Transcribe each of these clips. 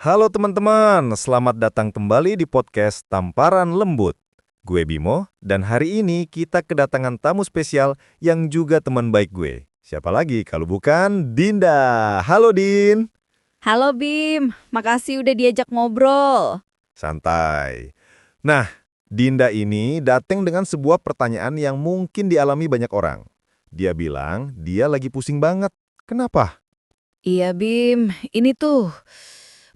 Halo teman-teman, selamat datang kembali di podcast Tamparan Lembut. Gue Bimo, dan hari ini kita kedatangan tamu spesial yang juga teman baik gue. Siapa lagi kalau bukan Dinda. Halo Din. Halo Bim, makasih udah diajak ngobrol. Santai. Nah, Dinda ini datang dengan sebuah pertanyaan yang mungkin dialami banyak orang. Dia bilang dia lagi pusing banget. Kenapa? Iya Bim, ini tuh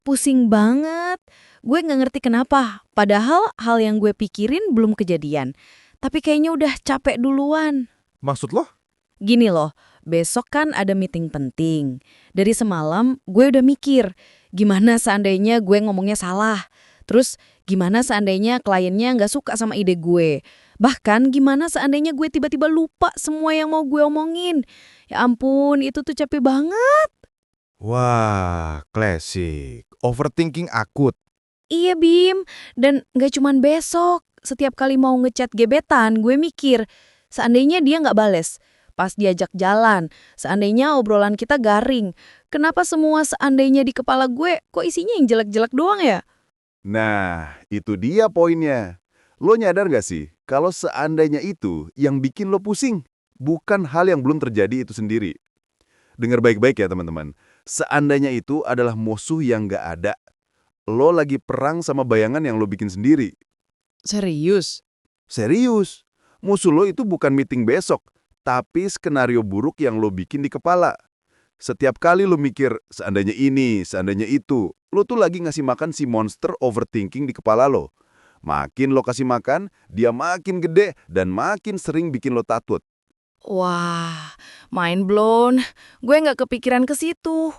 pusing banget. Gue nggak ngerti kenapa, padahal hal yang gue pikirin belum kejadian. Tapi kayaknya udah capek duluan. Maksud lo? Gini loh, besok kan ada meeting penting. Dari semalam gue udah mikir, gimana seandainya gue ngomongnya salah. Terus gimana seandainya kliennya nggak suka sama ide gue. Bahkan gimana seandainya gue tiba-tiba lupa semua yang mau gue omongin. Ya ampun, itu tuh capek banget. Wah, klasik. Overthinking akut. Iya Bim, dan nggak cuman besok. Setiap kali mau ngechat gebetan, gue mikir, seandainya dia nggak bales. Pas diajak jalan, seandainya obrolan kita garing. Kenapa semua seandainya di kepala gue, kok isinya yang jelek-jelek doang ya? Nah, itu dia poinnya. Lo nyadar gak sih, kalau seandainya itu yang bikin lo pusing, bukan hal yang belum terjadi itu sendiri. Dengar baik-baik ya teman-teman. Seandainya itu adalah musuh yang gak ada. Lo lagi perang sama bayangan yang lo bikin sendiri. Serius? Serius, musuh lo itu bukan meeting besok, tapi skenario buruk yang lo bikin di kepala. Setiap kali lo mikir, seandainya ini, seandainya itu, lo tuh lagi ngasih makan si monster overthinking di kepala lo. Makin lo kasih makan, dia makin gede dan makin sering bikin lo takut. Wah, mind blown. Gue nggak kepikiran ke situ.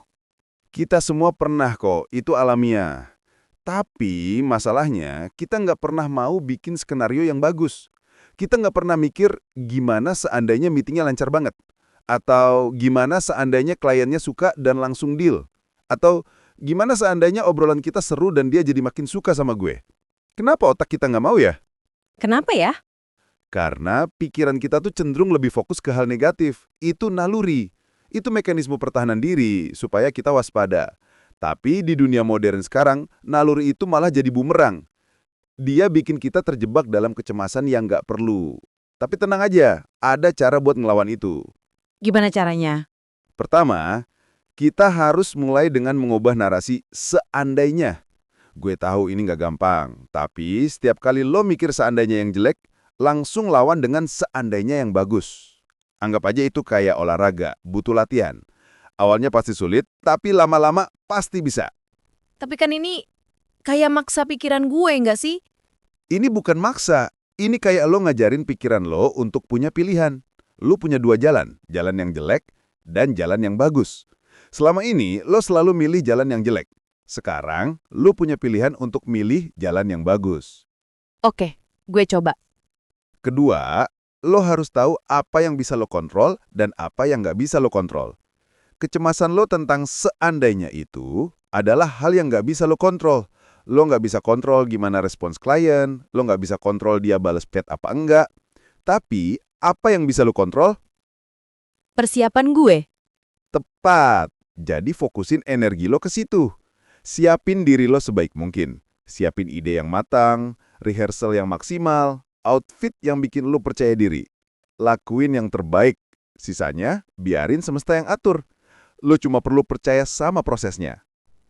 Kita semua pernah kok, itu alamiah. Tapi masalahnya, kita nggak pernah mau bikin skenario yang bagus. Kita nggak pernah mikir gimana seandainya meetingnya lancar banget. Atau gimana seandainya kliennya suka dan langsung deal. Atau gimana seandainya obrolan kita seru dan dia jadi makin suka sama gue. Kenapa otak kita nggak mau ya? Kenapa ya? Karena pikiran kita tuh cenderung lebih fokus ke hal negatif. Itu naluri. Itu mekanisme pertahanan diri supaya kita waspada. Tapi di dunia modern sekarang, naluri itu malah jadi bumerang. Dia bikin kita terjebak dalam kecemasan yang nggak perlu. Tapi tenang aja, ada cara buat ngelawan itu. Gimana caranya? Pertama, kita harus mulai dengan mengubah narasi seandainya. Gue tahu ini nggak gampang, tapi setiap kali lo mikir seandainya yang jelek, langsung lawan dengan seandainya yang bagus. Anggap aja itu kayak olahraga, butuh latihan. Awalnya pasti sulit, tapi lama-lama pasti bisa. Tapi kan ini kayak maksa pikiran gue nggak sih? Ini bukan maksa, ini kayak lo ngajarin pikiran lo untuk punya pilihan. Lo punya dua jalan, jalan yang jelek dan jalan yang bagus. Selama ini, lo selalu milih jalan yang jelek. Sekarang, lo punya pilihan untuk milih jalan yang bagus. Oke, gue coba. Kedua, lo harus tahu apa yang bisa lo kontrol dan apa yang nggak bisa lo kontrol. Kecemasan lo tentang seandainya itu adalah hal yang nggak bisa lo kontrol. Lo nggak bisa kontrol gimana respons klien, lo nggak bisa kontrol dia balas chat apa enggak. Tapi, apa yang bisa lo kontrol? Persiapan gue. Tepat. Jadi fokusin energi lo ke situ. Siapin diri lo sebaik mungkin. Siapin ide yang matang, rehearsal yang maksimal, outfit yang bikin lo percaya diri. Lakuin yang terbaik. Sisanya, biarin semesta yang atur. Lo cuma perlu percaya sama prosesnya.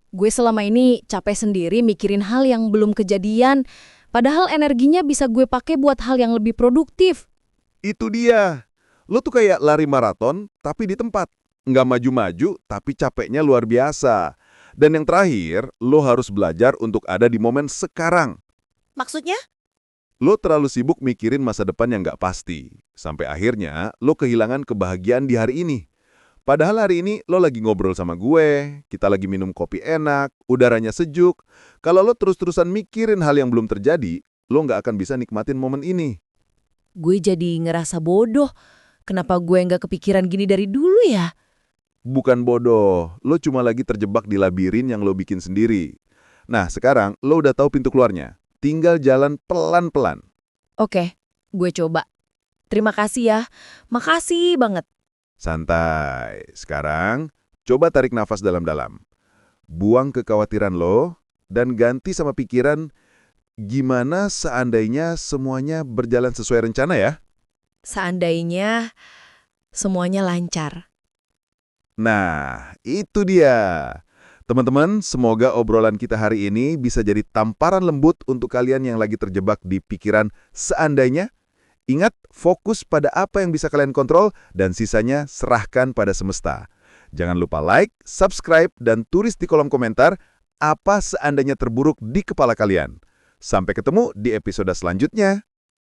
Gue selama ini capek sendiri mikirin hal yang belum kejadian, padahal energinya bisa gue pakai buat hal yang lebih produktif. Itu dia. Lo tuh kayak lari maraton, tapi di tempat. Nggak maju-maju, tapi capeknya luar biasa. Dan yang terakhir, lo harus belajar untuk ada di momen sekarang. Maksudnya? Lo terlalu sibuk mikirin masa depan yang nggak pasti. Sampai akhirnya, lo kehilangan kebahagiaan di hari ini. Padahal hari ini lo lagi ngobrol sama gue, kita lagi minum kopi enak, udaranya sejuk. Kalau lo terus-terusan mikirin hal yang belum terjadi, lo nggak akan bisa nikmatin momen ini. Gue jadi ngerasa bodoh. Kenapa gue nggak kepikiran gini dari dulu ya? Bukan bodoh, lo cuma lagi terjebak di labirin yang lo bikin sendiri. Nah, sekarang lo udah tahu pintu keluarnya. Tinggal jalan pelan-pelan. Oke, gue coba. Terima kasih ya. Makasih banget. Santai. Sekarang, coba tarik nafas dalam-dalam. Buang kekhawatiran lo, dan ganti sama pikiran gimana seandainya semuanya berjalan sesuai rencana ya. Seandainya semuanya lancar. Nah, itu dia. Teman-teman, semoga obrolan kita hari ini bisa jadi tamparan lembut untuk kalian yang lagi terjebak di pikiran seandainya. Ingat, fokus pada apa yang bisa kalian kontrol dan sisanya serahkan pada semesta. Jangan lupa like, subscribe, dan tulis di kolom komentar apa seandainya terburuk di kepala kalian. Sampai ketemu di episode selanjutnya.